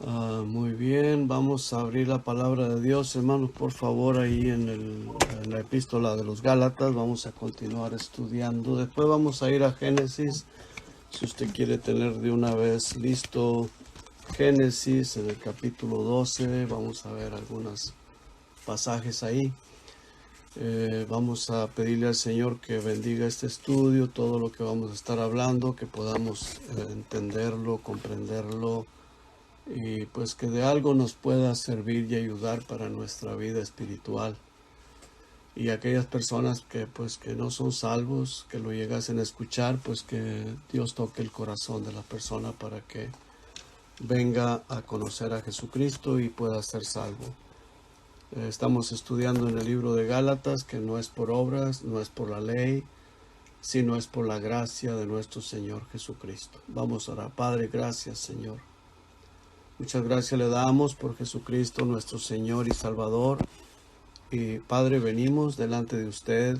Muy bien, vamos a abrir la palabra de Dios, hermanos, por favor, ahí en la epístola de los Gálatas. Vamos a continuar estudiando. Después vamos a ir a Génesis. Si usted quiere tener de una vez listo Génesis en el capítulo 12, vamos a ver algunos pasajes ahí. Vamos a pedirle al Señor que bendiga este estudio, todo lo que vamos a estar hablando, que podamos entenderlo, comprenderlo, y pues que de algo nos pueda servir y ayudar para nuestra vida espiritual. Y aquellas personas que pues que no son salvos, que lo llegasen a escuchar, pues que Dios toque el corazón de la persona para que venga a conocer a Jesucristo y pueda ser salvo. Estamos estudiando en el libro de Gálatas, que no es por obras, no es por la ley, sino es por la gracia de nuestro Señor Jesucristo. Vamos a orar. Padre, gracias, Señor. Muchas gracias le damos por Jesucristo, nuestro Señor y Salvador. Y Padre, venimos delante de usted,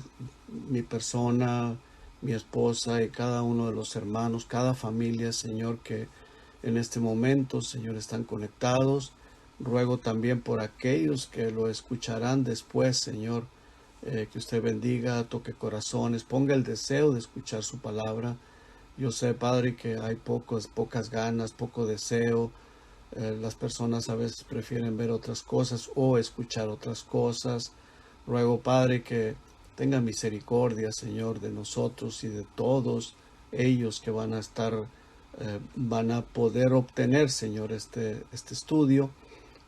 mi persona, mi esposa y cada uno de los hermanos, cada familia, Señor, que en este momento, Señor, están conectados. Ruego también por aquellos que lo escucharán después, Señor, que usted bendiga, toque corazones, ponga el deseo de escuchar su palabra. Yo sé, Padre, que hay pocas ganas, poco deseo. Las personas a veces prefieren ver otras cosas o escuchar otras cosas. Ruego, Padre, que tenga misericordia, Señor, de nosotros y de todos ellos que van a poder obtener, Señor, este estudio,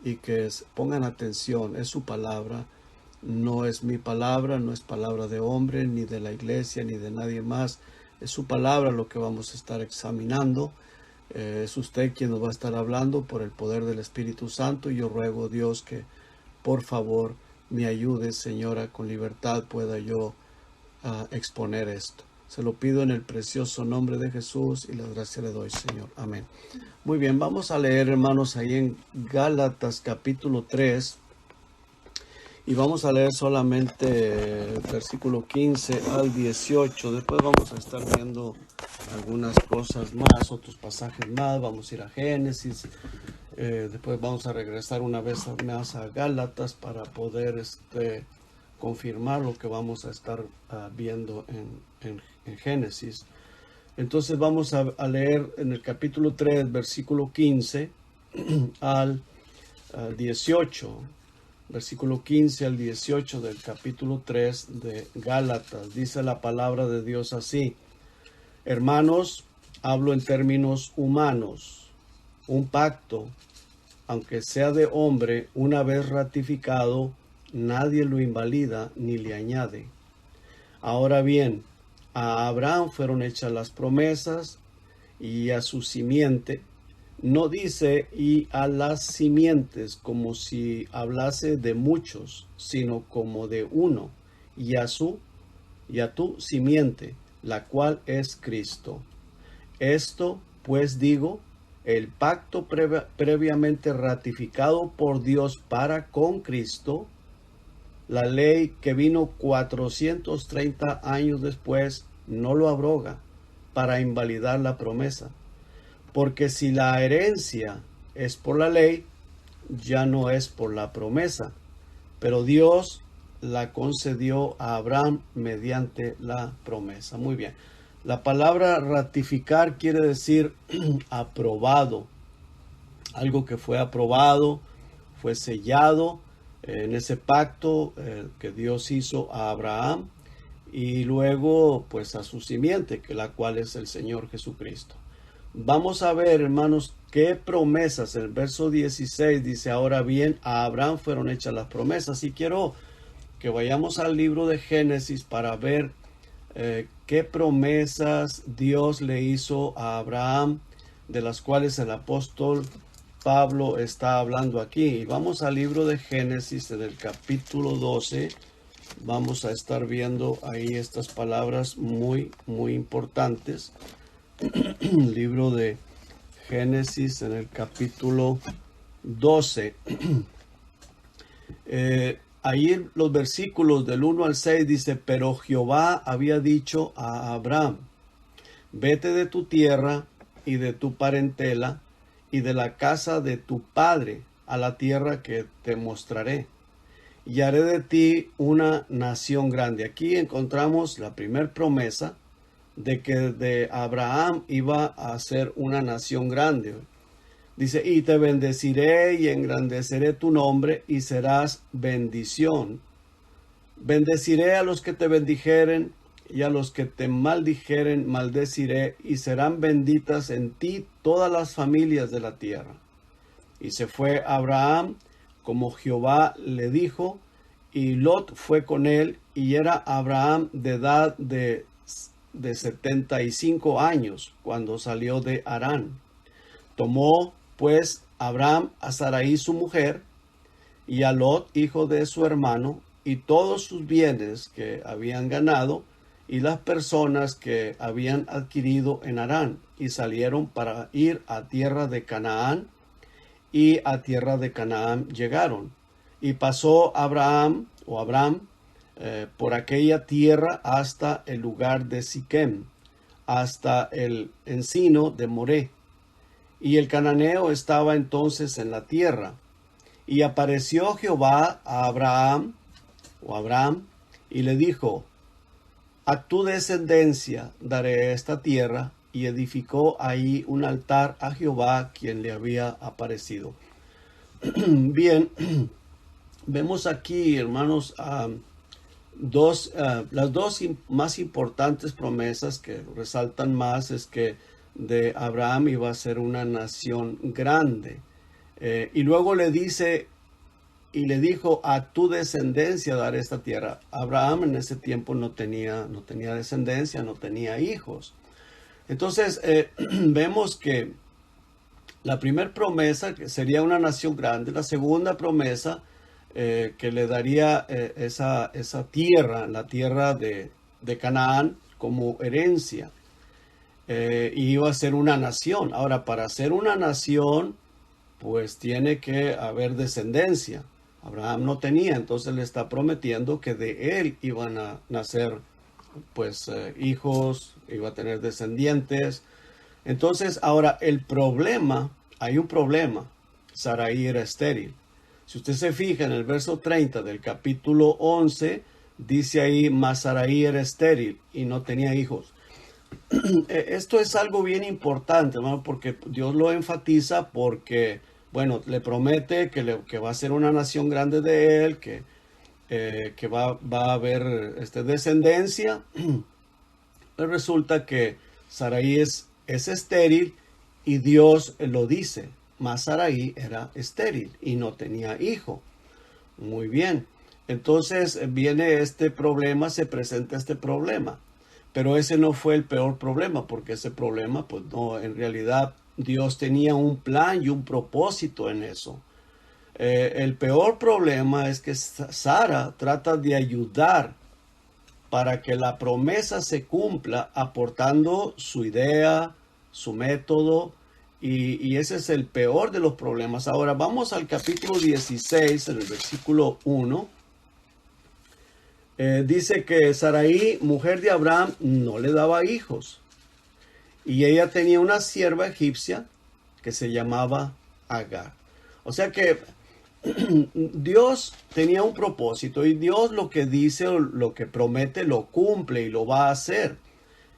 y que pongan atención. Es su palabra, no es mi palabra, no es palabra de hombre, ni de la iglesia, ni de nadie más. Es su palabra lo que vamos a estar examinando. Es usted quien nos va a estar hablando por el poder del Espíritu Santo. Y yo ruego, Dios, que por favor me ayude, Señora, con libertad pueda yo exponer esto. Se lo pido en el precioso nombre de Jesús y la gracia le doy, Señor. Amén. Muy bien, vamos a leer, hermanos, ahí en Gálatas capítulo 3. Y vamos a leer solamente versículo 15 al 18. Después vamos a estar viendo algunas cosas más, otros pasajes más. Vamos a ir a Génesis. Después vamos a regresar una vez más a Gálatas para poder confirmar lo que vamos a estar viendo en Génesis. Entonces vamos a leer en el capítulo 3, versículo 15 al 18. Versículo 15 al 18 del capítulo 3 de Gálatas. Dice la palabra de Dios así: hermanos, hablo en términos humanos. Un pacto, aunque sea de hombre, una vez ratificado, nadie lo invalida ni le añade. Ahora bien, a Abraham fueron hechas las promesas y a su simiente. No dice y a las simientes como si hablase de muchos, sino como de uno, y a tu simiente, la cual es Cristo. Esto, pues digo, el pacto previamente ratificado por Dios para con Cristo, la ley que vino 430 años después, no lo abroga para invalidar la promesa. Porque si la herencia es por la ley, ya no es por la promesa, pero Dios la concedió a Abraham mediante la promesa. Muy bien. La palabra ratificar quiere decir aprobado. Algo que fue aprobado, fue sellado en ese pacto que Dios hizo a Abraham y luego pues a su simiente, que la cual es el Señor Jesucristo. Vamos a ver, hermanos, qué promesas. El verso 16 dice: ahora bien, a Abraham fueron hechas las promesas. Y quiero que vayamos al libro de Génesis para ver qué promesas Dios le hizo a Abraham, de las cuales el apóstol Pablo está hablando aquí. Y vamos al libro de Génesis, en el capítulo 12. Vamos a estar viendo ahí estas palabras muy, muy importantes. Libro de Génesis, en el capítulo 12. Ahí los versículos del 1 al 6 dice: pero Jehová había dicho a Abraham: vete de tu tierra y de tu parentela y de la casa de tu padre a la tierra que te mostraré, y haré de ti una nación grande. Aquí encontramos la primera promesa de que de Abraham iba a ser una nación grande. Dice, y te bendeciré y engrandeceré tu nombre y serás bendición. Bendeciré a los que te bendijeren y a los que te maldijeren maldeciré, y serán benditas en ti todas las familias de la tierra. Y se fue Abraham como Jehová le dijo, y Lot fue con él, y era Abraham de edad de 75 años cuando salió de Harán. Tomó pues Abraham a Sarai su mujer, y a Lot hijo de su hermano, y todos sus bienes que habían ganado, y las personas que habían adquirido en Harán, y salieron para ir a tierra de Canaán, y a tierra de Canaán llegaron. Y pasó Abraham por aquella tierra hasta el lugar de Siquem, hasta el encino de Moré. Y el cananeo estaba entonces en la tierra. Y apareció Jehová a Abraham, y le dijo, a tu descendencia daré esta tierra, y edificó ahí un altar a Jehová, quien le había aparecido. Bien, vemos aquí, hermanos, las dos más importantes promesas que resaltan más es que de Abraham iba a ser una nación grande. Y luego le dice, y le dijo, a tu descendencia daré esta tierra. Abraham en ese tiempo no tenía descendencia, no tenía hijos. Entonces, vemos que la primera promesa que sería una nación grande, la segunda promesa que le daría esa tierra, la tierra de Canaán como herencia. Y iba a ser una nación. Ahora, para ser una nación, pues tiene que haber descendencia. Abraham no tenía, entonces le está prometiendo que de él iban a nacer pues hijos, iba a tener descendientes. Entonces ahora hay un problema. Sarai era estéril. Si usted se fija en el verso 30 del capítulo 11, dice ahí, mas Sarai era estéril y no tenía hijos. Esto es algo bien importante, hermano, porque Dios lo enfatiza porque, bueno, le promete que va a ser una nación grande de él, que va a haber descendencia. Pero resulta que Sarai es estéril y Dios lo dice, mas Sarai era estéril y no tenía hijo. Muy bien, entonces viene este problema, se presenta este problema. Pero ese no fue el peor problema, porque ese problema, pues no, en realidad Dios tenía un plan y un propósito en eso. El peor problema es que Sara trata de ayudar para que la promesa se cumpla, aportando su idea, su método, y ese es el peor de los problemas. Ahora vamos al capítulo 16, en el versículo 1. Dice que Sarai, mujer de Abraham, no le daba hijos. Y ella tenía una sierva egipcia que se llamaba Agar. O sea que Dios tenía un propósito, y Dios lo que dice o lo que promete lo cumple y lo va a hacer.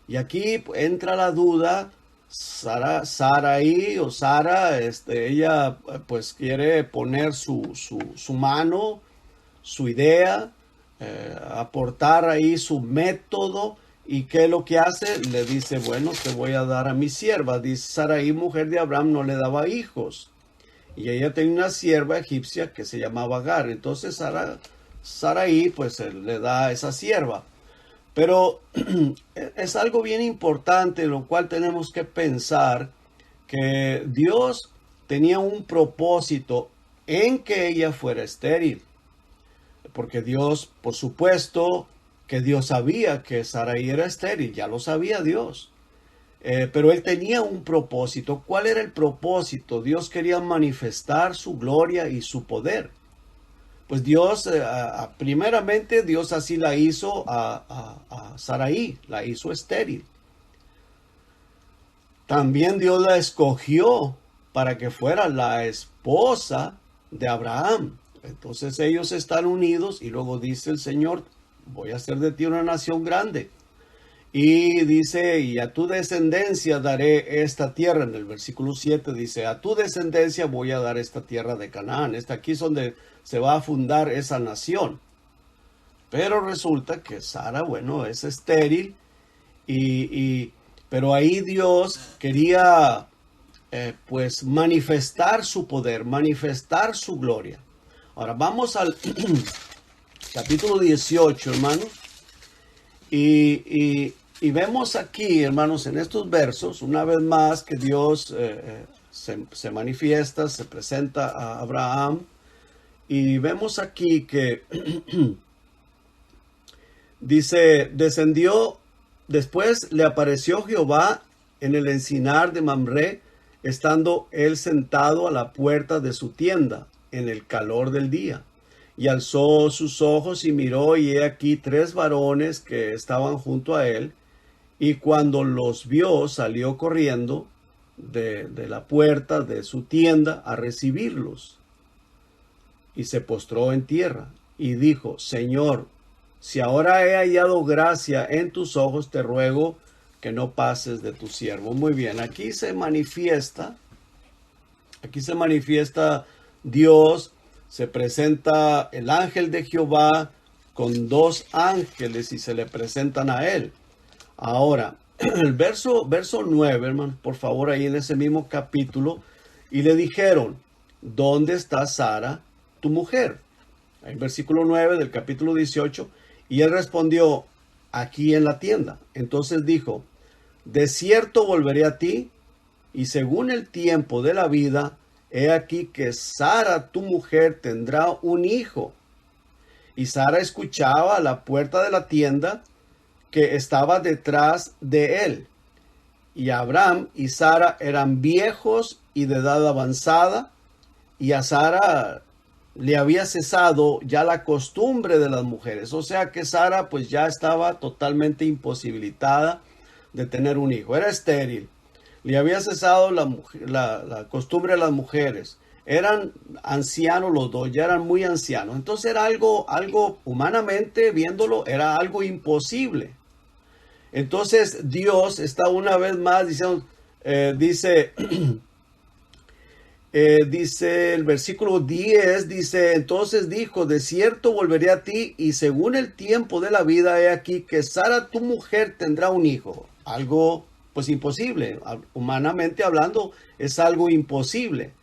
Y aquí entra la duda. Sarai o Sara, ella pues quiere poner su mano, su idea, aportar ahí su método. ¿Y qué es lo que hace? Le dice, bueno, te voy a dar a mi sierva. Dice, Sarai, mujer de Abraham, no le daba hijos. Y ella tenía una sierva egipcia que se llamaba Agar. Entonces Sarai pues le da a esa sierva. Pero es algo bien importante, lo cual tenemos que pensar, que Dios tenía un propósito en que ella fuera estéril. Porque Dios, por supuesto, que Dios sabía que Sarai era estéril, ya lo sabía Dios. Pero él tenía un propósito. ¿Cuál era el propósito? Dios quería manifestar su gloria y su poder. Pues Dios, primeramente Dios así la hizo a Sarai, la hizo estéril. También Dios la escogió para que fuera la esposa de Abraham. Entonces ellos están unidos y luego dice el Señor, voy a hacer de ti una nación grande. Y dice, y a tu descendencia daré esta tierra. En el versículo 7 dice, a tu descendencia voy a dar esta tierra de Canaán. Aquí es donde se va a fundar esa nación. Pero resulta que Sara, bueno, es estéril. Pero ahí Dios quería pues manifestar su poder, manifestar su gloria. Ahora vamos al capítulo 18, hermanos. Y vemos aquí, hermanos, en estos versos, una vez más que Dios se manifiesta, se presenta a Abraham. Y vemos aquí que dice, descendió, después le apareció Jehová en el encinar de Mamre, estando él sentado a la puerta de su tienda, en el calor del día. Y alzó sus ojos y miró, y he aquí 3 varones que estaban junto a él. Y cuando los vio, salió corriendo de la puerta de su tienda a recibirlos. Y se postró en tierra y dijo, Señor, si ahora he hallado gracia en tus ojos, te ruego que no pases de tu siervo. Muy bien, aquí se manifiesta Dios. Se presenta el ángel de Jehová con 2 ángeles y se le presentan a él. Ahora, el verso 9, hermano, por favor, ahí en ese mismo capítulo, y le dijeron, ¿dónde está Sara, tu mujer? Ahí en versículo 9 del capítulo 18, y él respondió, aquí en la tienda. Entonces dijo, de cierto volveré a ti, y según el tiempo de la vida, he aquí que Sara, tu mujer, tendrá un hijo. Y Sara escuchaba a la puerta de la tienda que estaba detrás de él. Y Abraham y Sara eran viejos y de edad avanzada, y a Sara le había cesado ya la costumbre de las mujeres. O sea que Sara pues ya estaba totalmente imposibilitada de tener un hijo. Era estéril. Le había cesado la costumbre de las mujeres. Eran ancianos los dos, ya eran muy ancianos. Entonces era algo humanamente viéndolo, era algo imposible. Entonces Dios está una vez más diciendo, dice el versículo 10, dice, entonces dijo, de cierto volveré a ti, y según el tiempo de la vida, he aquí que Sara tu mujer tendrá un hijo. Algo pues imposible, humanamente hablando es algo imposible.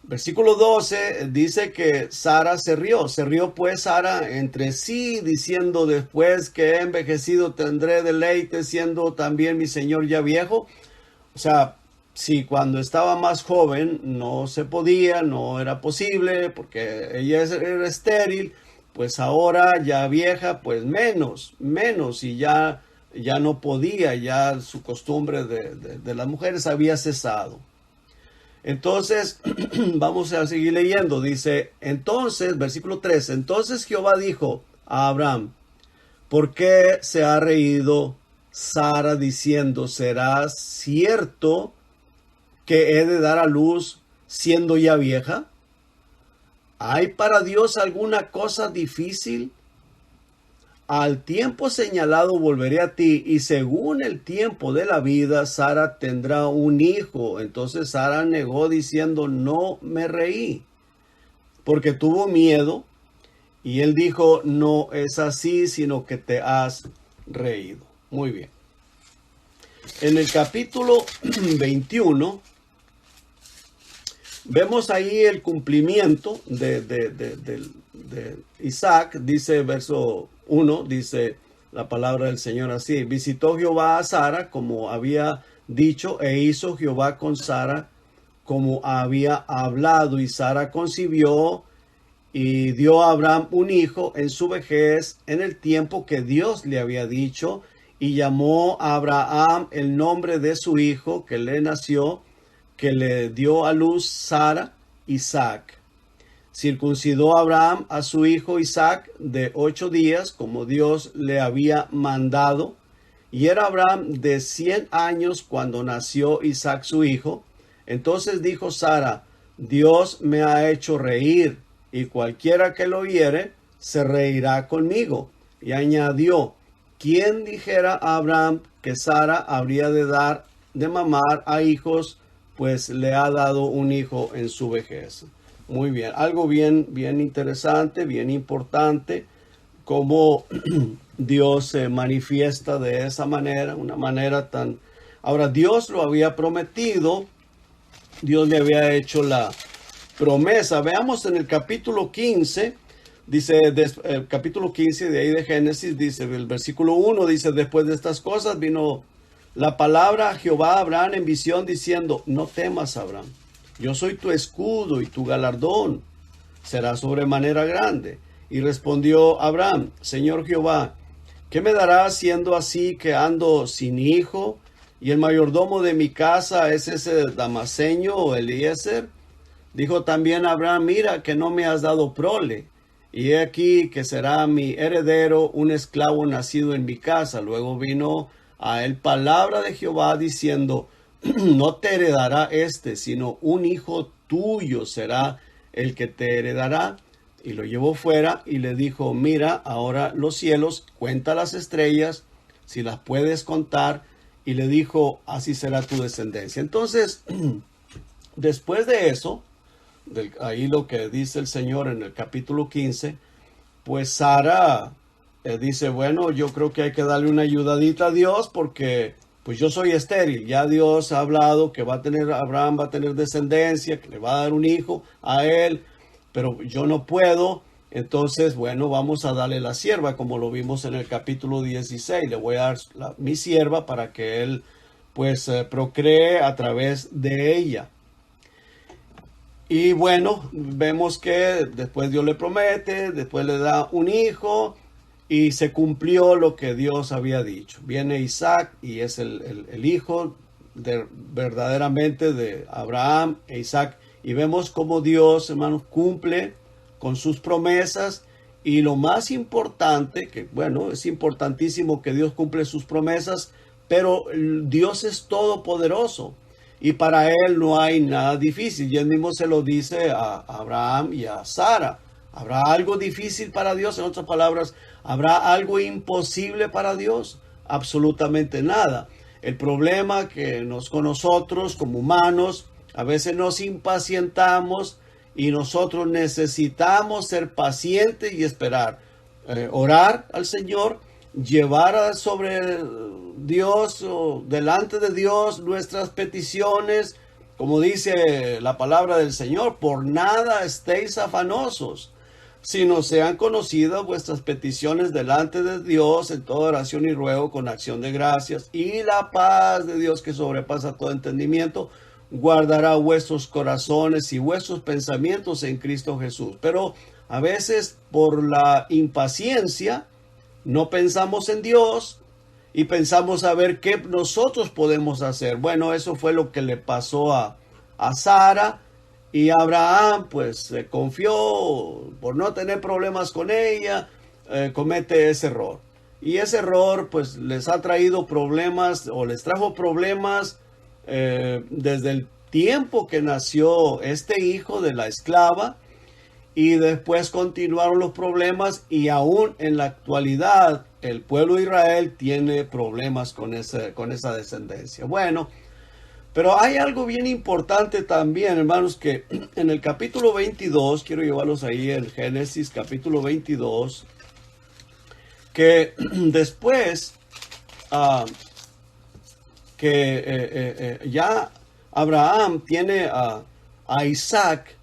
Versículo 12 dice que Sara se rió pues Sara entre sí, diciendo, después que he envejecido tendré deleite, siendo también mi señor ya viejo. O sea, si cuando estaba más joven no se podía, no era posible, porque ella era estéril, pues ahora ya vieja, pues menos, y ya no podía, ya su costumbre de las mujeres había cesado. Entonces, vamos a seguir leyendo. Dice, entonces, versículo 13, entonces Jehová dijo a Abraham, ¿por qué se ha reído Sara diciendo, será cierto que he de dar a luz siendo ya vieja? ¿Hay para Dios alguna cosa difícil? Al tiempo señalado volveré a ti, y según el tiempo de la vida, Sara tendrá un hijo. Entonces Sara negó diciendo, no me reí, porque tuvo miedo. Y él dijo, no es así, sino que te has reído. Muy bien. En el capítulo 21, vemos ahí el cumplimiento de Isaac. Dice verso 1, dice la palabra del Señor así, visitó Jehová a Sara como había dicho, e hizo Jehová con Sara como había hablado, y Sara concibió y dio a Abraham un hijo en su vejez, en el tiempo que Dios le había dicho, y llamó a Abraham el nombre de su hijo que le nació, que le dio a luz Sara, Isaac. Circuncidó Abraham a su hijo Isaac de 8 días, como Dios le había mandado. Y era Abraham de 100 años cuando nació Isaac su hijo. Entonces dijo Sara: Dios me ha hecho reír, y cualquiera que lo oyere se reirá conmigo. Y añadió: ¿quién dijera a Abraham que Sara habría de dar de mamar a hijos, pues le ha dado un hijo en su vejez? Muy bien, algo bien interesante, bien importante, cómo Dios se manifiesta de esa manera, una manera tan... Ahora, Dios lo había prometido, Dios le había hecho la promesa. Veamos en el capítulo 15, dice, el capítulo 15 de ahí de Génesis, dice, el versículo 1, dice: después de estas cosas vino la palabra a Jehová a Abraham en visión, diciendo: no temas, Abraham, yo soy tu escudo y tu galardón será sobremanera grande. Y respondió Abraham: Señor Jehová, ¿qué me darás siendo así que ando sin hijo? Y el mayordomo de mi casa es ese Damaseño o Eliezer. Dijo también Abraham: mira que no me has dado prole, y he aquí que será mi heredero un esclavo nacido en mi casa. Luego vino a él palabra de Jehová diciendo: no te heredará sino un hijo tuyo será el que te heredará. Y lo llevó fuera y le dijo: mira ahora los cielos, cuenta las estrellas, si las puedes contar. Y le dijo: así será tu descendencia. Entonces, después de eso, ahí lo que dice el Señor en el capítulo 15, pues Sara dice: bueno, yo creo que hay que darle una ayudadita a Dios, porque pues yo soy estéril. Ya Dios ha hablado que Abraham va a tener descendencia, que le va a dar un hijo a él, pero yo no puedo. Entonces, bueno, vamos a darle la sierva, como lo vimos en el capítulo 16. Le voy a dar mi sierva para que él pues procree a través de ella. Y bueno, vemos que después Dios le promete, después le da un hijo, y se cumplió lo que Dios había dicho. Viene Isaac y es el hijo verdaderamente de Abraham e Isaac. Y vemos cómo Dios, hermanos, cumple con sus promesas. Y lo más importante, que bueno, es importantísimo que Dios cumple sus promesas, pero Dios es todopoderoso. Y para él no hay nada difícil. Y él mismo se lo dice a Abraham y a Sara. ¿Habrá algo difícil para Dios? En otras palabras, ¿habrá algo imposible para Dios? Absolutamente nada. El problema que con nosotros como humanos, a veces nos impacientamos y nosotros necesitamos ser pacientes y esperar. Orar al Señor, llevar sobre Dios o delante de Dios nuestras peticiones, como dice la palabra del Señor: por nada estéis afanosos, sino sean conocidas vuestras peticiones delante de Dios en toda oración y ruego con acción de gracias, y la paz de Dios, que sobrepasa todo entendimiento, guardará vuestros corazones y vuestros pensamientos en Cristo Jesús. Pero a veces, por la impaciencia, no pensamos en Dios y pensamos a ver qué nosotros podemos hacer. Bueno, eso fue lo que le pasó a Sara. Y Abraham pues se confió por no tener problemas con ella, comete ese error. Y ese error pues les ha traído problemas, o les trajo problemas desde el tiempo que nació este hijo de la esclava. Y después continuaron los problemas, y aún en la actualidad el pueblo de Israel tiene problemas con esa descendencia. Bueno, pero hay algo bien importante también, hermanos, que en el capítulo 22, quiero llevarlos ahí en Génesis capítulo 22, que después ya Abraham tiene a Isaac.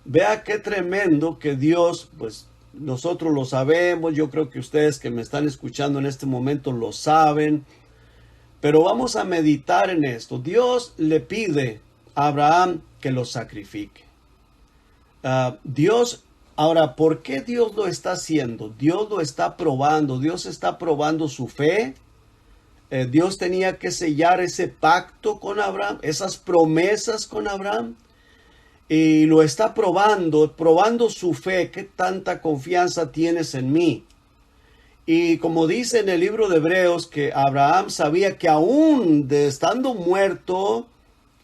Vea qué tremendo que Dios, pues nosotros lo sabemos, yo creo que ustedes que me están escuchando en este momento lo saben, pero vamos a meditar en esto. Dios le pide a Abraham que lo sacrifique. Ahora, ¿por qué Dios lo está haciendo? Dios lo está probando, Dios está probando su fe. Dios tenía que sellar ese pacto con Abraham, esas promesas con Abraham. Y lo está probando su fe. ¿Qué tanta confianza tienes en mí? Y como dice en el libro de Hebreos, que Abraham sabía que aún estando muerto,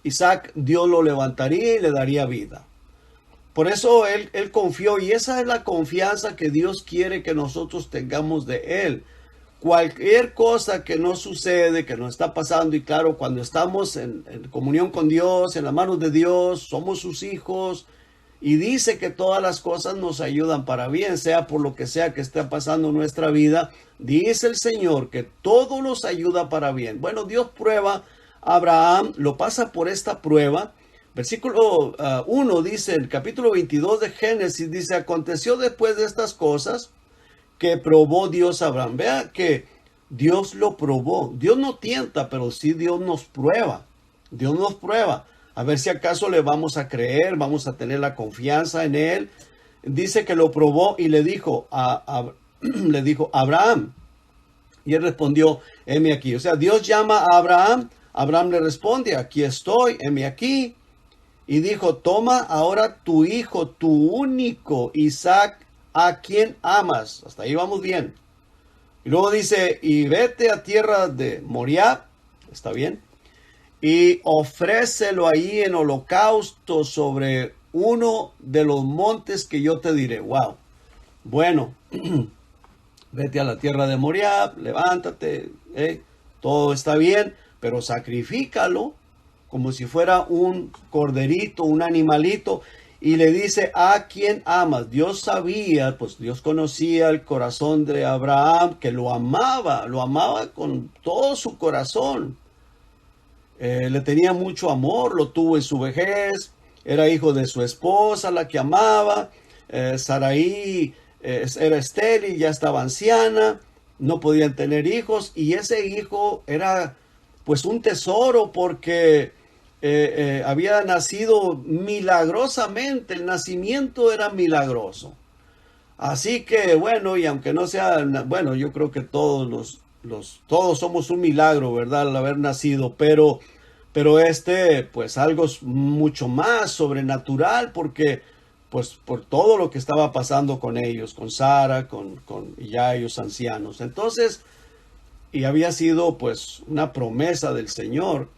Isaac, Dios lo levantaría y le daría vida. Por eso él confió, y esa es la confianza que Dios quiere que nosotros tengamos de Él. Cualquier cosa que nos sucede, que nos está pasando, y claro, cuando estamos en comunión con Dios, en las manos de Dios, somos sus hijos, y dice que todas las cosas nos ayudan para bien, sea por lo que sea que esté pasando en nuestra vida. Dice el Señor que todo nos ayuda para bien. Bueno, Dios prueba a Abraham, lo pasa por esta prueba. Versículo 1 dice, el capítulo 22 de Génesis dice, aconteció después de estas cosas que probó Dios a Abraham. Vea que Dios lo probó. Dios no tienta, pero sí Dios nos prueba. Dios nos prueba. A ver si acaso le vamos a creer, vamos a tener la confianza en Él. Dice que lo probó y le dijo le dijo, Abraham. Y él respondió, heme aquí. O sea, Dios llama a Abraham. Abraham le responde, aquí estoy, heme aquí. Y dijo, toma ahora tu hijo, tu único, Isaac, a quien amas. Hasta ahí vamos bien. Y luego dice, y vete a tierra de Moriah. Está bien. Y ofrécelo ahí en holocausto sobre uno de los montes que yo te diré. Wow. Bueno, vete a la tierra de Moriah, levántate, todo está bien, pero sacrifícalo como si fuera un corderito, un animalito. Y le dice, a quien amas. Dios sabía, pues Dios conocía el corazón de Abraham, que lo amaba con todo su corazón. Le tenía mucho amor, lo tuvo en su vejez, era hijo de su esposa, la que amaba. Sarai era estéril, ya estaba anciana, no podían tener hijos, y ese hijo era pues un tesoro porque había nacido milagrosamente, el nacimiento era milagroso. Así que bueno, y aunque no sea, bueno, yo creo que todos todos somos un milagro, ¿verdad? Al haber nacido, pero pues algo mucho más sobrenatural, porque pues por todo lo que estaba pasando con ellos, con Sara, con ya ellos ancianos. Entonces, y había sido pues una promesa del Señor,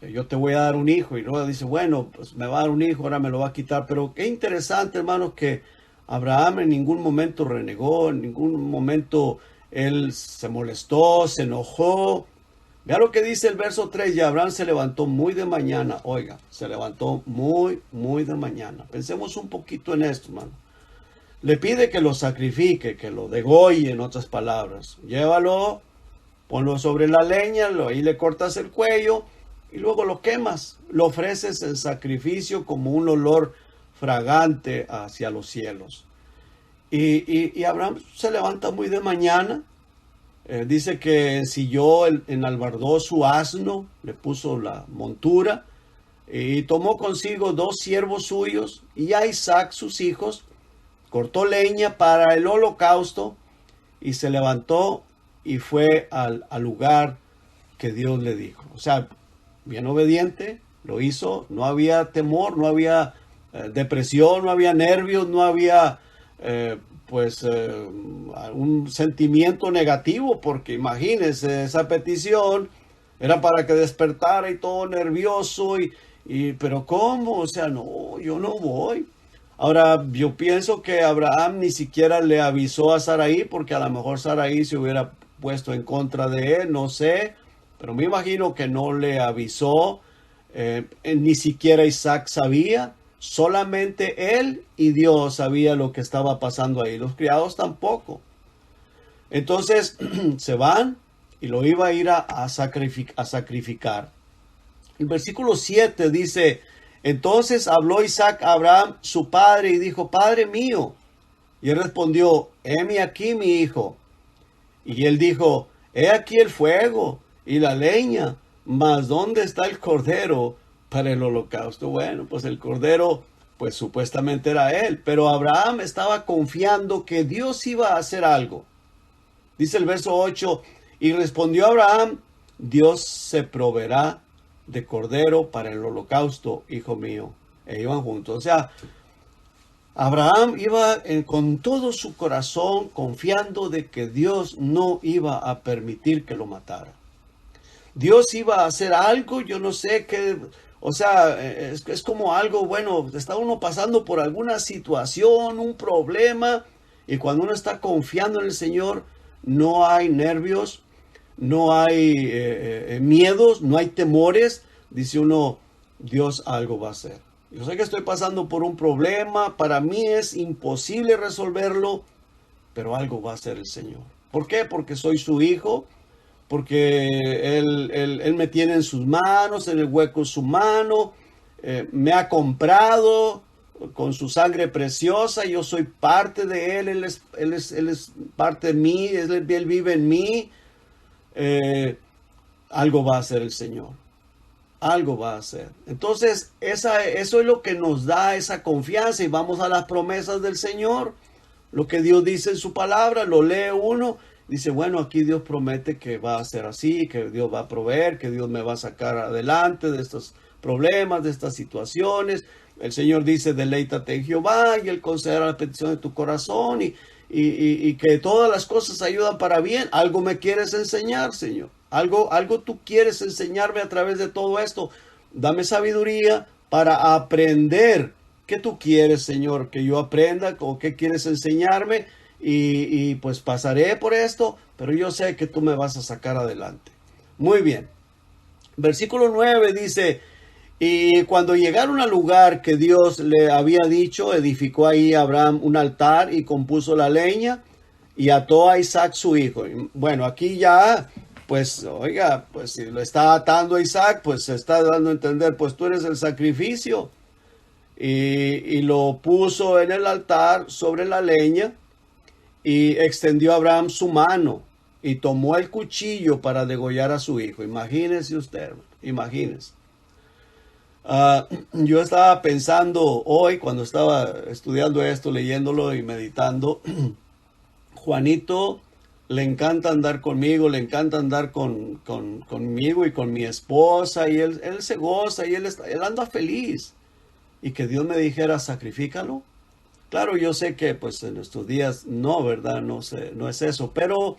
yo te voy a dar un hijo, y luego dice, bueno, pues me va a dar un hijo, ahora me lo va a quitar. Pero qué interesante, hermanos, que Abraham en ningún momento renegó, en ningún momento él se molestó, se enojó. Vea lo que dice el verso 3, y Abraham se levantó muy de mañana. Oiga, se levantó muy de mañana. Pensemos un poquito en esto, hermano. Le pide que lo sacrifique, que lo degolle, en otras palabras. Llévalo, ponlo sobre la leña, ahí le cortas el cuello y luego lo quemas. Lo ofreces en sacrificio como un olor fragante hacia los cielos. Y Abraham se levanta muy de mañana. Dice que ensilló, enalbardó su asno, le puso la montura y tomó consigo 2 siervos suyos y a Isaac, sus hijos, cortó leña para el holocausto y se levantó y fue al lugar que Dios le dijo. O sea, bien obediente, lo hizo, no había temor, no había depresión, no había nervios, no había un sentimiento negativo, porque imagínense, esa petición era para que despertara y todo nervioso, pero ¿cómo? O sea, no, yo no voy. Ahora, yo pienso que Abraham ni siquiera le avisó a Sarai, porque a lo mejor Sarai se hubiera puesto en contra de él, no sé, pero me imagino que no le avisó. Ni siquiera Isaac sabía. Solamente él y Dios sabía lo que estaba pasando ahí. Los criados tampoco. Entonces se van y lo iba a ir a sacrificar. El versículo 7 dice, entonces habló Isaac a Abraham, su padre, y dijo, Padre mío. Y él respondió, heme aquí, mi hijo. Y él dijo, he aquí el fuego y la leña, mas ¿dónde está el cordero para el holocausto? Bueno, pues el cordero, pues supuestamente era él, pero Abraham estaba confiando que Dios iba a hacer algo. Dice el verso 8, y respondió Abraham, Dios se proveerá de cordero para el holocausto, hijo mío. E iban juntos. O sea, Abraham iba con todo su corazón confiando de que Dios no iba a permitir que lo matara. Dios iba a hacer algo, yo no sé qué, O sea, es como algo, bueno, está uno pasando por alguna situación, un problema, y cuando uno está confiando en el Señor, no hay nervios, no hay miedos, no hay temores. Dice uno, Dios algo va a hacer. Yo sé que estoy pasando por un problema, para mí es imposible resolverlo, pero algo va a hacer el Señor. ¿Por qué? Porque soy su hijo, porque él me tiene en sus manos, en el hueco de su mano, me ha comprado con su sangre preciosa, yo soy parte de él, él es parte de mí, él vive en mí. eh, Algo va a hacer el Señor, algo va a hacer. Entonces, eso es lo que nos da esa confianza y vamos a las promesas del Señor, lo que Dios dice en su palabra, lo lee uno, dice, bueno, aquí Dios promete que va a ser así, que Dios va a proveer, que Dios me va a sacar adelante de estos problemas, de estas situaciones. El Señor dice, deleítate en Jehová y Él concederá la petición de tu corazón y que todas las cosas ayudan para bien. Algo me quieres enseñar, Señor. Algo tú quieres enseñarme a través de todo esto. Dame sabiduría para aprender. ¿Qué tú quieres, Señor, que yo aprenda? ¿O qué quieres enseñarme? Y pues pasaré por esto, pero yo sé que tú me vas a sacar adelante. Muy bien. Versículo 9 dice, y cuando llegaron al lugar que Dios le había dicho, edificó ahí Abraham un altar y compuso la leña y ató a Isaac su hijo. Y bueno, aquí ya, pues, oiga, pues si lo está atando a Isaac, pues se está dando a entender, pues tú eres el sacrificio. Y lo puso en el altar sobre la leña y extendió a Abraham su mano y tomó el cuchillo para degollar a su hijo. Imagínese usted, hermano, imagínese. Yo estaba pensando hoy, cuando estaba estudiando esto, leyéndolo y meditando, Juanito le encanta andar conmigo, le encanta andar conmigo y con mi esposa, y él se goza y él anda feliz. Y que Dios me dijera, sacrifícalo. Claro, yo sé que pues en estos días no, ¿verdad? No sé, no es eso, pero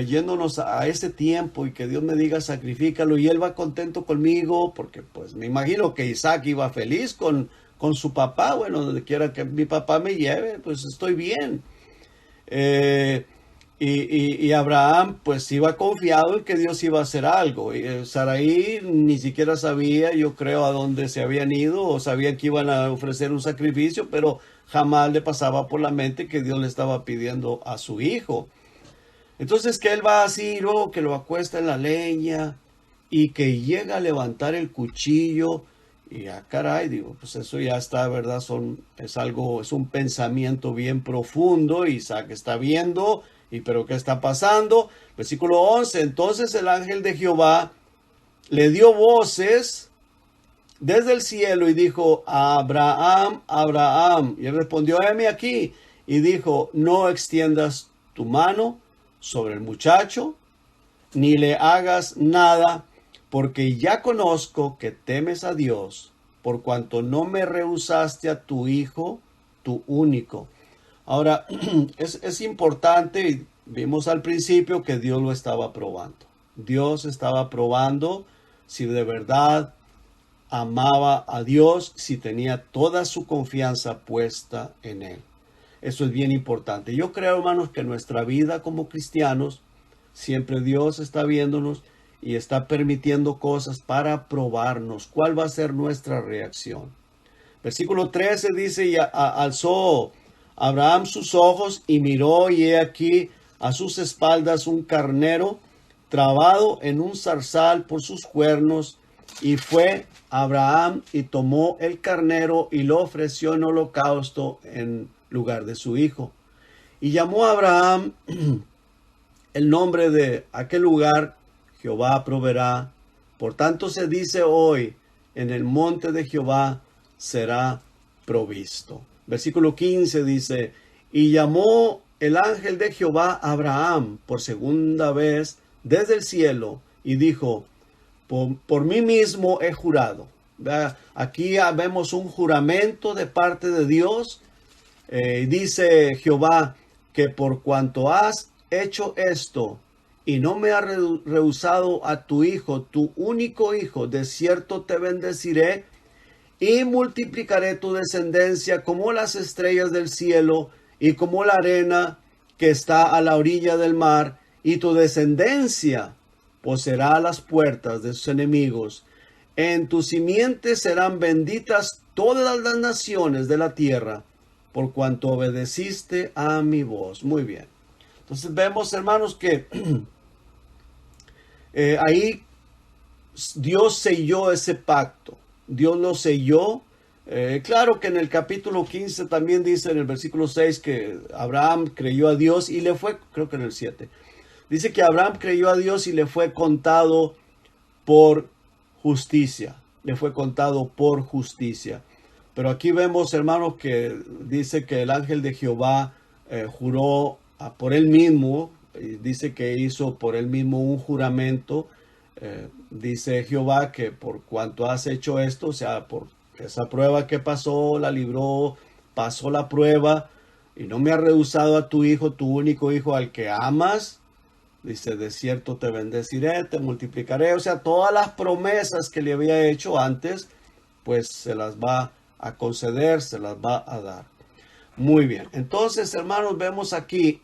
yéndonos a ese tiempo y que Dios me diga sacrifícalo y él va contento conmigo, porque pues me imagino que Isaac iba feliz con su papá, bueno, donde quiera que mi papá me lleve, pues estoy bien. Eh, y Abraham pues iba confiado en que Dios iba a hacer algo. Sarai ni siquiera sabía, yo creo, a dónde se habían ido o sabían que iban a ofrecer un sacrificio, pero jamás le pasaba por la mente que Dios le estaba pidiendo a su hijo. Entonces que él va así, luego que lo acuesta en la leña y que llega a levantar el cuchillo y caray, digo, pues eso ya está, ¿verdad? Es un pensamiento bien profundo. Isaac está viendo, pero ¿qué está pasando? Versículo 11, entonces el ángel de Jehová le dio voces desde el cielo y dijo, Abraham, Abraham. Y él respondió, heme aquí. Y dijo, no extiendas tu mano sobre el muchacho, ni le hagas nada, porque ya conozco que temes a Dios, por cuanto no me rehusaste a tu hijo, tu único. Ahora, es importante, y vimos al principio que Dios lo estaba probando. Dios estaba probando si de verdad amaba a Dios, si tenía toda su confianza puesta en Él. Eso es bien importante. Yo creo, hermanos, que en nuestra vida como cristianos, siempre Dios está viéndonos y está permitiendo cosas para probarnos. ¿Cuál va a ser nuestra reacción? Versículo 13 dice, y alzó Abraham sus ojos y miró, y he aquí a sus espaldas un carnero trabado en un zarzal por sus cuernos. Y fue Abraham y tomó el carnero y lo ofreció en holocausto en lugar de su hijo. Y llamó a Abraham el nombre de aquel lugar, Jehová proveerá. Por tanto se dice hoy, en el monte de Jehová será provisto. Versículo 15 dice, y llamó el ángel de Jehová a Abraham por segunda vez desde el cielo y dijo, por mí mismo he jurado. Aquí vemos un juramento de parte de Dios. Dice Jehová que por cuanto has hecho esto y no me has rehusado a tu hijo, tu único hijo, de cierto te bendeciré y multiplicaré tu descendencia como las estrellas del cielo y como la arena que está a la orilla del mar, y tu descendencia poseerá las puertas de sus enemigos. En tu simiente serán benditas todas las naciones de la tierra, por cuanto obedeciste a mi voz. Muy bien. Entonces vemos, hermanos, que ahí Dios selló ese pacto. Dios lo selló. Claro que en el capítulo 15 también dice en el versículo 6 que Abraham creyó a Dios y le fue, creo que en el 7, dice que Abraham creyó a Dios y le fue contado por justicia. Le fue contado por justicia. Pero aquí vemos, hermanos, que dice que el ángel de Jehová juró por él mismo. Dice que hizo por él mismo un juramento. Dice Jehová que por cuanto has hecho esto, o sea, por esa prueba que pasó, la libró, pasó la prueba y no me has rehusado a tu hijo, tu único hijo al que amas. Dice, de cierto te bendeciré, te multiplicaré. O sea, todas las promesas que le había hecho antes, pues se las va a conceder, se las va a dar. Muy bien. Entonces, hermanos, vemos aquí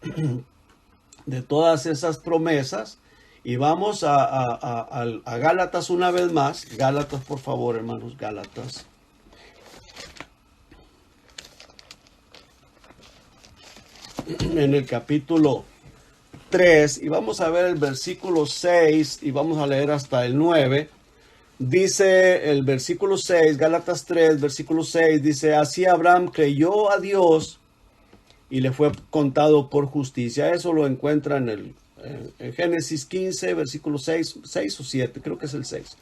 de todas esas promesas. Y vamos a Gálatas una vez más. Gálatas, por favor, hermanos, Gálatas. En el capítulo 3, y vamos a ver el versículo 6, y vamos a leer hasta el 9. Dice el versículo 6, Gálatas 3, versículo 6, dice, así Abraham creyó a Dios y le fue contado por justicia. Eso lo encuentra en Génesis 15, versículo 6 o 7, creo que es el 6.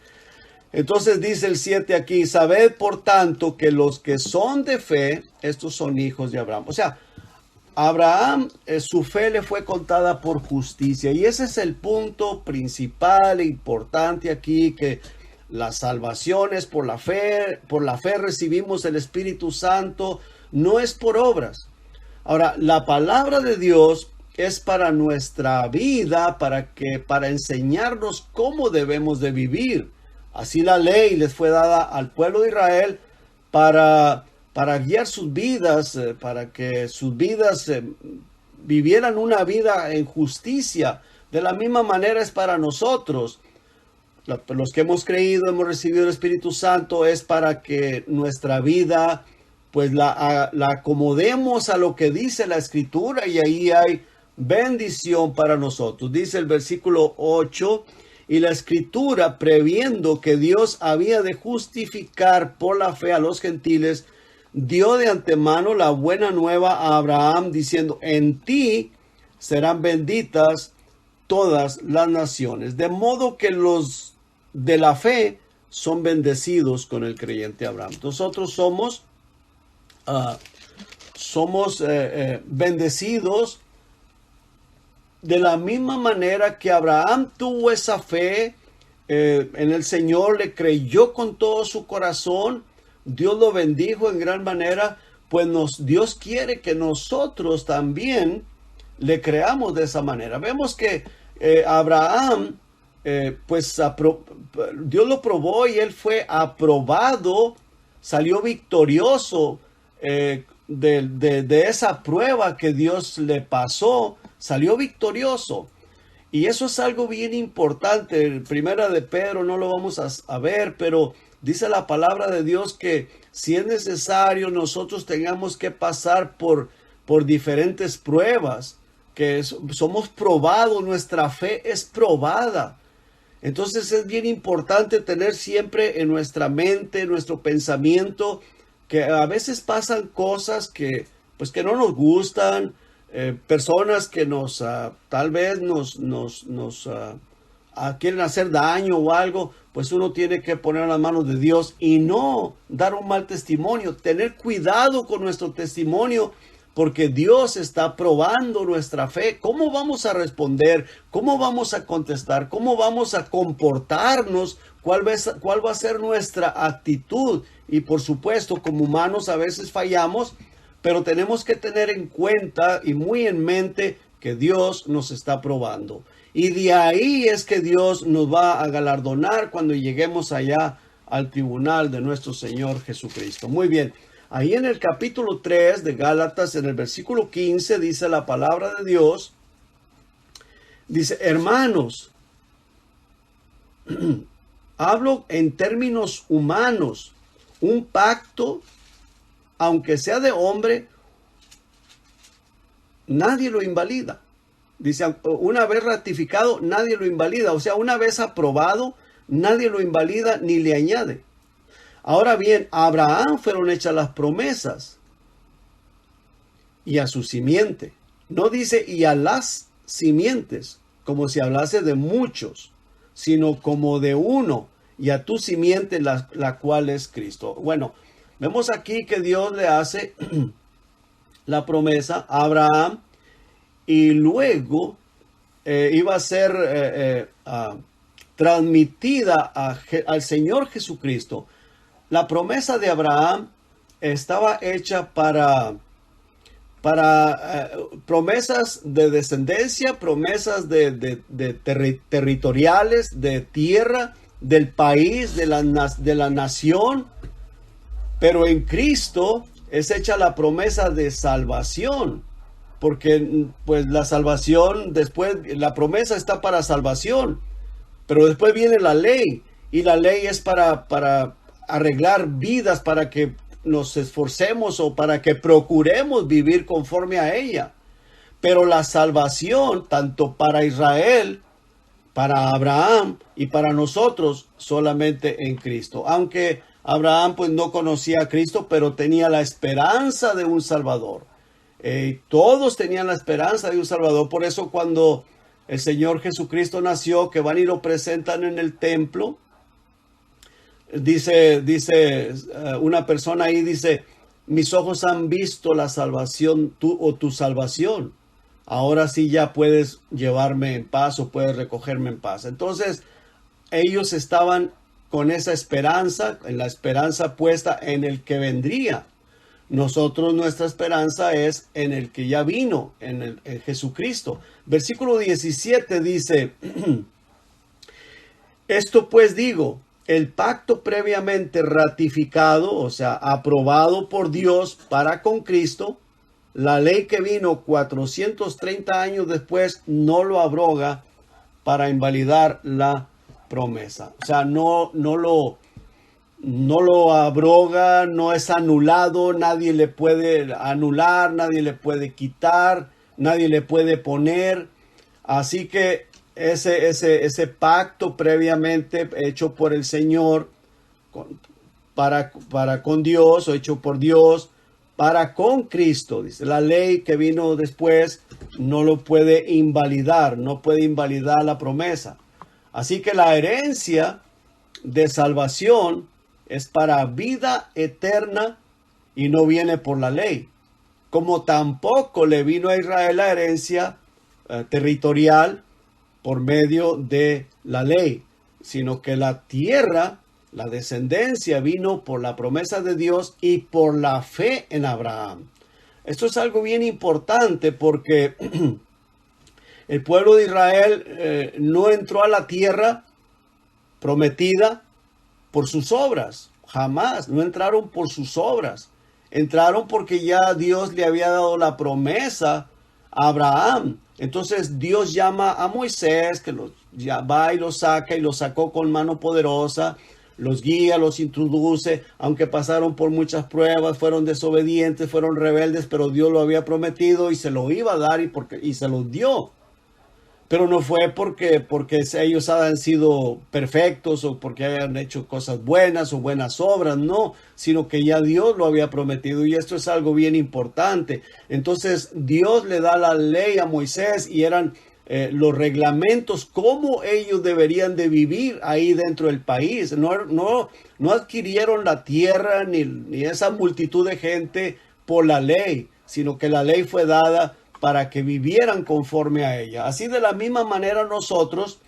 Entonces dice el 7 aquí, sabed por tanto que los que son de fe, estos son hijos de Abraham. O sea, Abraham, su fe le fue contada por justicia. Y ese es el punto principal e importante aquí, que la salvación es por la fe recibimos el Espíritu Santo, no es por obras. Ahora, la palabra de Dios es para nuestra vida, para enseñarnos cómo debemos de vivir. Así la ley les fue dada al pueblo de Israel para guiar sus vidas, para que sus vidas vivieran una vida en justicia. De la misma manera es para nosotros. Los que hemos creído, hemos recibido el Espíritu Santo, es para que nuestra vida pues la acomodemos a lo que dice la Escritura, y ahí hay bendición para nosotros. Dice el versículo 8, y la Escritura, previendo que Dios había de justificar por la fe a los gentiles, dio de antemano la buena nueva a Abraham, diciendo, en ti serán benditas todas las naciones. De modo que los de la fe son bendecidos con el creyente Abraham. Nosotros somos bendecidos de la misma manera que Abraham tuvo esa fe en el Señor, le creyó con todo su corazón. Dios lo bendijo en gran manera, pues Dios quiere que nosotros también le creamos de esa manera. Vemos que Abraham, Dios lo probó y él fue aprobado, salió victorioso de esa prueba que Dios le pasó, salió victorioso. Y eso es algo bien importante. Primera de Pedro no lo vamos a ver, pero dice la palabra de Dios que si es necesario nosotros tengamos que pasar por diferentes pruebas, que somos probados, nuestra fe es probada. Entonces es bien importante tener siempre en nuestra mente, en nuestro pensamiento, que a veces pasan cosas que no nos gustan, personas que tal vez nos quieren hacer daño o algo, pues uno tiene que poner en las manos de Dios y no dar un mal testimonio, tener cuidado con nuestro testimonio, porque Dios está probando nuestra fe. ¿Cómo vamos a responder? ¿Cómo vamos a contestar? ¿Cómo vamos a comportarnos? ¿Cuál va a ser nuestra actitud? Y por supuesto, como humanos a veces fallamos, pero tenemos que tener en cuenta y muy en mente que Dios nos está probando. Y de ahí es que Dios nos va a galardonar cuando lleguemos allá al tribunal de nuestro Señor Jesucristo. Muy bien, ahí en el capítulo 3 de Gálatas, en el versículo 15, dice la palabra de Dios, dice, hermanos, hablo en términos humanos, un pacto, aunque sea de hombre, nadie lo invalida. Dice, una vez ratificado, nadie lo invalida. O sea, una vez aprobado, nadie lo invalida ni le añade. Ahora bien, a Abraham fueron hechas las promesas y a su simiente. No dice y a las simientes, como si hablase de muchos, sino como de uno, y a tu simiente, la cual es Cristo. Bueno, vemos aquí que Dios le hace la promesa a Abraham, y luego iba a ser transmitida al Señor Jesucristo. La promesa de Abraham estaba hecha para promesas de descendencia, promesas territoriales, de tierra, del país, de la nación. Pero en Cristo es hecha la promesa de salvación. Porque pues la salvación, después la promesa está para salvación, pero después viene la ley, y la ley es para arreglar vidas, para que nos esforcemos o para que procuremos vivir conforme a ella. Pero la salvación, tanto para Israel, para Abraham y para nosotros, solamente en Cristo. Aunque Abraham pues no conocía a Cristo, pero tenía la esperanza de un Salvador. Todos tenían la esperanza de un Salvador. Por eso cuando el Señor Jesucristo nació, que van y lo presentan en el templo, dice una persona ahí, dice, mis ojos han visto la salvación, tu salvación. Ahora sí ya puedes llevarme en paz o puedes recogerme en paz. Entonces ellos estaban con esa esperanza, en la esperanza puesta en el que vendría. Nosotros, nuestra esperanza es en el que ya vino, en Jesucristo. Versículo 17 dice, esto pues digo, el pacto previamente ratificado, o sea, aprobado por Dios para con Cristo, la ley que vino 430 años después no lo abroga para invalidar la promesa. O sea, no lo abroga, no es anulado, nadie le puede anular, nadie le puede quitar, nadie le puede poner. Así que ese pacto previamente hecho por el Señor para con Dios, o hecho por Dios para con Cristo, dice, la ley que vino después no lo puede invalidar, no puede invalidar la promesa. Así que la herencia de salvación es para vida eterna y no viene por la ley. Como tampoco le vino a Israel la herencia territorial por medio de la ley, sino que la tierra, la descendencia, vino por la promesa de Dios y por la fe en Abraham. Esto es algo bien importante porque el pueblo de Israel no entró a la tierra prometida por sus obras, jamás, no entraron por sus obras, entraron porque ya Dios le había dado la promesa a Abraham. Entonces Dios llama a Moisés, que ya va y los saca, y los sacó con mano poderosa, los guía, los introduce, aunque pasaron por muchas pruebas, fueron desobedientes, fueron rebeldes, pero Dios lo había prometido y se lo iba a dar y se lo dio. Pero no fue porque ellos hayan sido perfectos o porque hayan hecho cosas buenas o buenas obras, no, sino que ya Dios lo había prometido, y esto es algo bien importante. Entonces Dios le da la ley a Moisés y eran los reglamentos, cómo ellos deberían de vivir ahí dentro del país. No adquirieron la tierra ni esa multitud de gente por la ley, sino que la ley fue dada para que vivieran conforme a ella. Así, de la misma manera, nosotros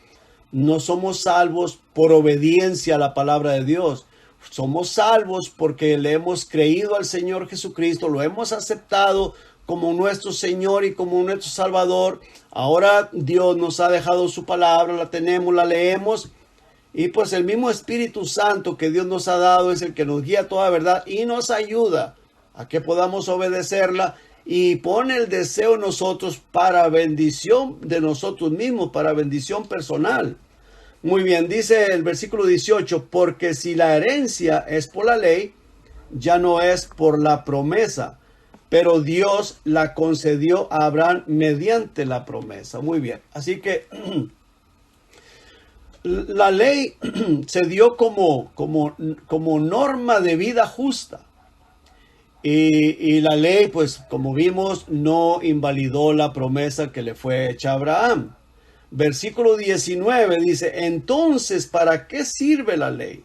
no somos salvos por obediencia a la palabra de Dios. Somos salvos porque le hemos creído al Señor Jesucristo, lo hemos aceptado como nuestro Señor y como nuestro Salvador. Ahora Dios nos ha dejado su palabra, la tenemos, la leemos. Y pues el mismo Espíritu Santo que Dios nos ha dado es el que nos guía a toda verdad y nos ayuda a que podamos obedecerla, y pone el deseo en nosotros para bendición de nosotros mismos, para bendición personal. Muy bien, dice el versículo 18, porque si la herencia es por la ley, ya no es por la promesa, pero Dios la concedió a Abraham mediante la promesa. Muy bien, así que la ley se dio como norma de vida justa. Y la ley, pues como vimos, no invalidó la promesa que le fue hecha a Abraham. Versículo 19 dice, entonces, ¿para qué sirve la ley?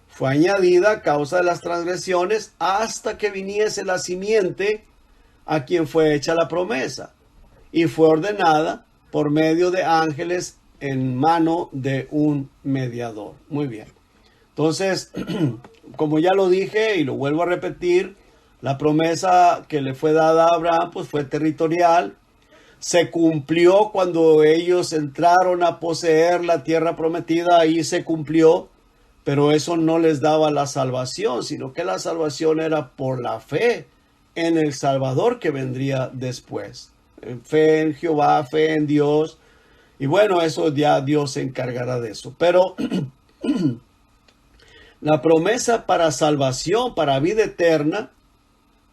Fue añadida a causa de las transgresiones hasta que viniese la simiente a quien fue hecha la promesa, y fue ordenada por medio de ángeles en mano de un mediador. Muy bien. Entonces, como ya lo dije y lo vuelvo a repetir, la promesa que le fue dada a Abraham pues fue territorial. Se cumplió cuando ellos entraron a poseer la tierra prometida, ahí se cumplió, pero eso no les daba la salvación, sino que la salvación era por la fe en el Salvador que vendría después. Fe en Jehová, fe en Dios, y bueno, eso ya Dios se encargará de eso. Pero la promesa para salvación, para vida eterna,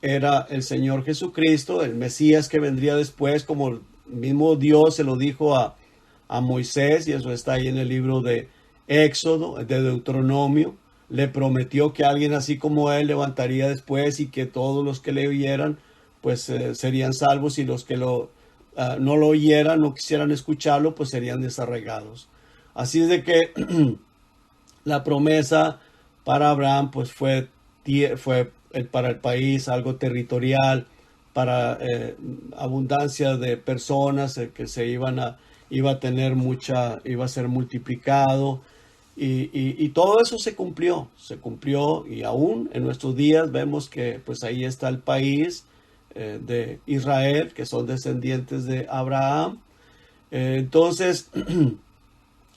era el Señor Jesucristo, el Mesías que vendría después, como el mismo Dios se lo dijo a Moisés, y eso está ahí en el libro de Éxodo, de Deuteronomio. Le prometió que alguien así como él levantaría después, y que todos los que le oyeran pues serían salvos, y los que no lo oyeran, no quisieran escucharlo, pues serían desarraigados. Así es de que la promesa para Abraham pues fue para el país algo territorial, para abundancia de personas, que iba a tener iba a ser multiplicado, y todo eso se cumplió, y aún en nuestros días vemos que pues ahí está el país de Israel, que son descendientes de Abraham. Entonces,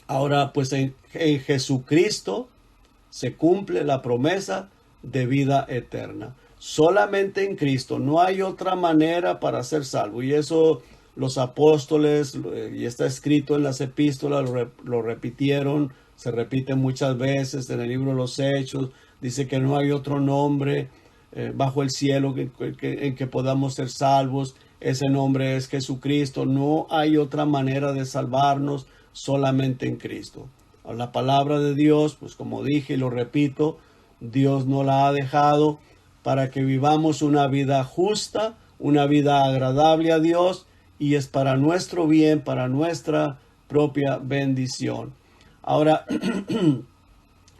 ahora pues en Jesucristo se cumple la promesa de vida eterna. Solamente en Cristo, no hay otra manera para ser salvo. Y eso los apóstoles, y está escrito en las epístolas, lo repitieron, se repite muchas veces en el libro de los Hechos. Dice que no hay otro nombre bajo el cielo en que podamos ser salvos. Ese nombre es Jesucristo. No hay otra manera de salvarnos, solamente en Cristo. La palabra de Dios, pues como dije y lo repito, Dios nos la ha dejado para que vivamos una vida justa, una vida agradable a Dios, y es para nuestro bien, para nuestra propia bendición. Ahora,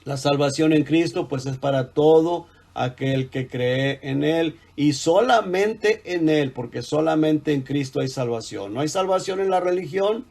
la salvación en Cristo pues es para todo aquel que cree en Él, y solamente en Él, porque solamente en Cristo hay salvación. No hay salvación en la religión,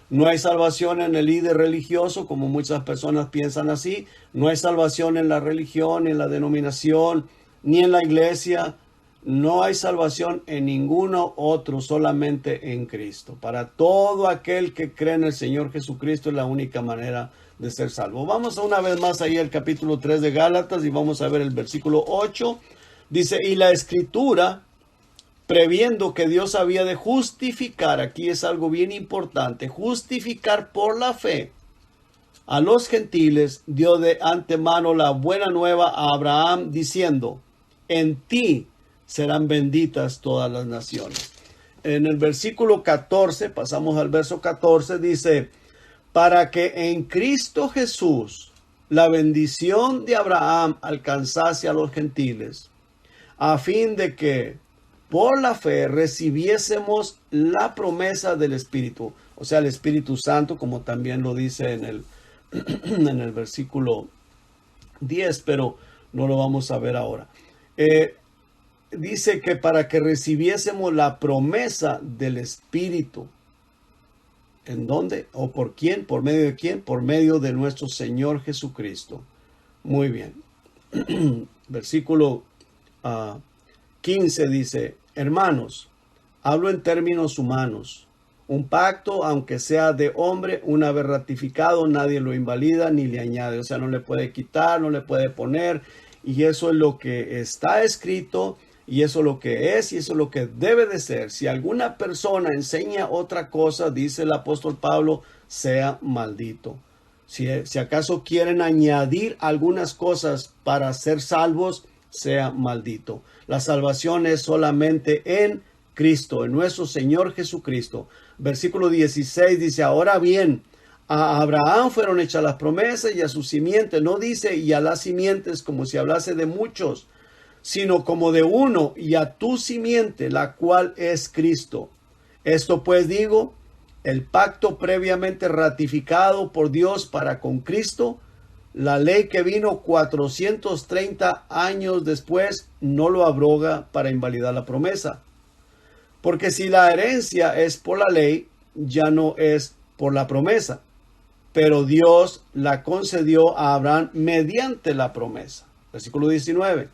no hay salvación en el líder religioso, como muchas personas piensan así. No hay salvación en la religión, en la denominación, ni en la iglesia. No hay salvación en ninguno otro, solamente en Cristo. Para todo aquel que cree en el Señor Jesucristo es la única manera de ser salvo. Vamos una vez más ahí al capítulo 3 de Gálatas, y vamos a ver el versículo 8. Dice, y la Escritura, previendo que Dios había de justificar, aquí es algo bien importante, justificar por la fe a los gentiles, dio de antemano la buena nueva a Abraham, diciendo, en ti serán benditas todas las naciones. En el versículo 14, pasamos al verso 14, dice, para que en Cristo Jesús la bendición de Abraham alcanzase a los gentiles, a fin de que por la fe recibiésemos la promesa del Espíritu, o sea, el Espíritu Santo, como también lo dice en el versículo 10, pero no lo vamos a ver ahora. Dice que para que recibiésemos la promesa del Espíritu. ¿En dónde? ¿O por quién? ¿Por medio de quién? Por medio de nuestro Señor Jesucristo. Muy bien. Versículo 15 dice, hermanos, hablo en términos humanos. Un pacto, aunque sea de hombre, una vez ratificado, nadie lo invalida ni le añade. O sea, no le puede quitar, no le puede poner. Y eso es lo que está escrito, y eso es lo que es, y eso es lo que debe de ser. Si alguna persona enseña otra cosa, dice el apóstol Pablo, sea maldito. Si acaso quieren añadir algunas cosas para ser salvos, sea maldito. La salvación es solamente en Cristo, en nuestro Señor Jesucristo. Versículo 16 dice, ahora bien, a Abraham fueron hechas las promesas y a su simiente. No dice y a las simientes como si hablase de muchos, sino como de uno, y a tu simiente, la cual es Cristo. Esto pues digo, el pacto previamente ratificado por Dios para con Cristo, la ley que vino 430 años después, no lo abroga para invalidar la promesa. Porque si la herencia es por la ley, ya no es por la promesa. Pero Dios la concedió a Abraham mediante la promesa. Versículo 19.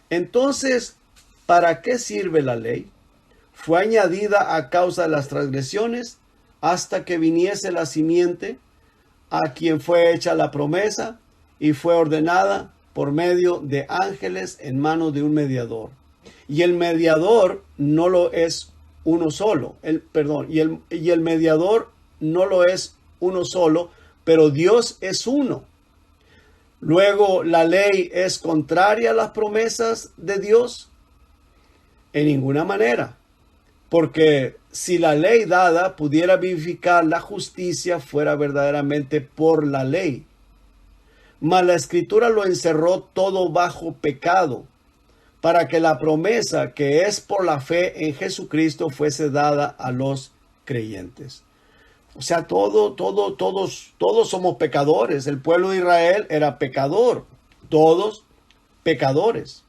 Entonces, ¿para qué sirve la ley? Fue añadida a causa de las transgresiones hasta que viniese la simiente a quien fue hecha la promesa y fue ordenada por medio de ángeles en manos de un mediador. Y el mediador no lo es uno solo. Y el mediador no lo es uno solo, pero Dios es uno. Luego, ¿la ley es contraria a las promesas de Dios? En ninguna manera. Porque si la ley dada pudiera vivificar la justicia, fuera verdaderamente por la ley. Mas la Escritura lo encerró todo bajo pecado, para que la promesa que es por la fe en Jesucristo fuese dada a los creyentes. O sea, todos somos pecadores. El pueblo de Israel era pecador. Todos pecadores.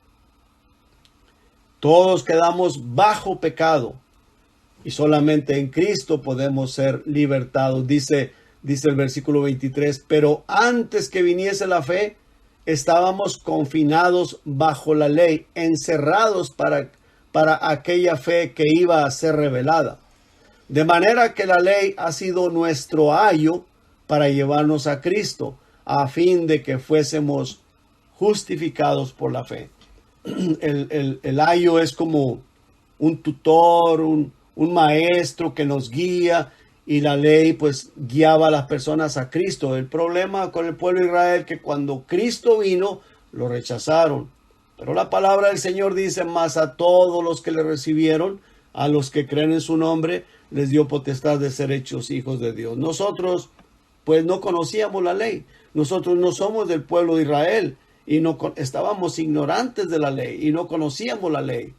Todos quedamos bajo pecado. Y solamente en Cristo podemos ser libertados. Dice el versículo 23, pero antes que viniese la fe, estábamos confinados bajo la ley, encerrados para aquella fe que iba a ser revelada. De manera que la ley ha sido nuestro ayo para llevarnos a Cristo, a fin de que fuésemos justificados por la fe. El ayo es como un tutor, un maestro que nos guía, y la ley pues guiaba a las personas a Cristo. El problema con el pueblo de Israel que cuando Cristo vino, lo rechazaron. Pero la palabra del Señor dice, más a todos los que le recibieron, a los que creen en su nombre, les dio potestad de ser hechos hijos de Dios. Nosotros pues no conocíamos la ley. Nosotros no somos del pueblo de Israel y estábamos ignorantes de la ley y no conocíamos la ley.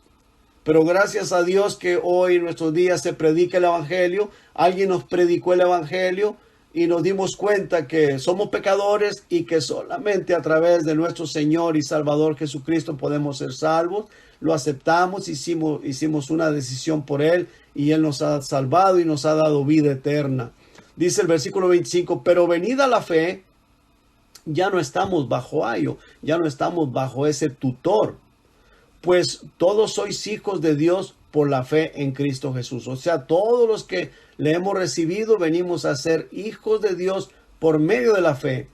Pero gracias a Dios que hoy en nuestros días se predica el evangelio. Alguien nos predicó el evangelio y nos dimos cuenta que somos pecadores y que solamente a través de nuestro Señor y Salvador Jesucristo podemos ser salvos. Lo aceptamos, hicimos una decisión por Él y Él nos ha salvado y nos ha dado vida eterna. Dice el versículo 25, pero venida la fe, ya no estamos bajo ayo, ya no estamos bajo ese tutor. Pues todos sois hijos de Dios por la fe en Cristo Jesús. O sea, todos los que le hemos recibido venimos a ser hijos de Dios por medio de la fe.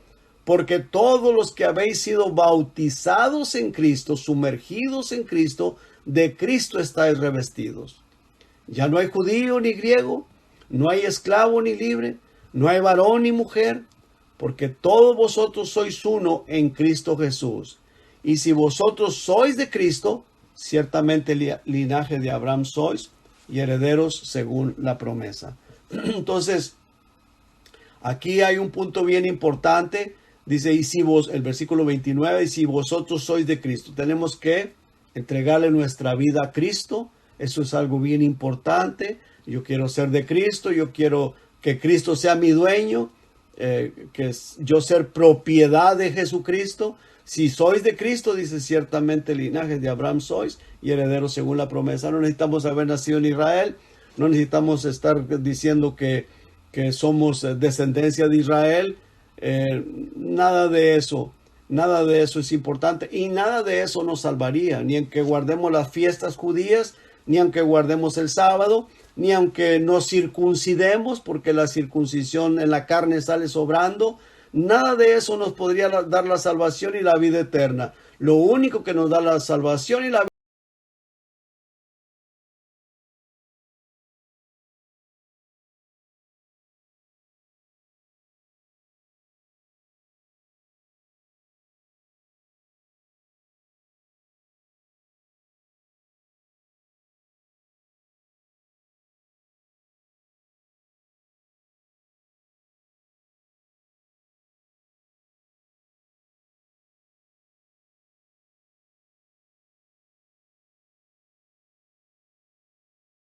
Porque todos los que habéis sido bautizados en Cristo, sumergidos en Cristo, de Cristo estáis revestidos. Ya no hay judío ni griego, no hay esclavo ni libre, no hay varón ni mujer, porque todos vosotros sois uno en Cristo Jesús. Y si vosotros sois de Cristo, ciertamente linaje de Abraham sois y herederos según la promesa. Entonces, aquí hay un punto bien importante. Dice, el versículo 29, y si vosotros sois de Cristo, tenemos que entregarle nuestra vida a Cristo. Eso es algo bien importante. Yo quiero ser de Cristo, yo quiero que Cristo sea mi dueño, que yo ser propiedad de Jesucristo. Si sois de Cristo, dice, ciertamente linaje de Abraham sois y herederos según la promesa. No necesitamos haber nacido en Israel, no necesitamos estar diciendo que somos descendencia de Israel, nada de eso. Nada de eso es importante y nada de eso nos salvaría, ni aunque guardemos las fiestas judías, ni aunque guardemos el sábado, ni aunque nos circuncidemos, porque la circuncisión en la carne sale sobrando. Nada de eso nos podría dar la salvación y la vida eterna. Lo único que nos da la salvación y la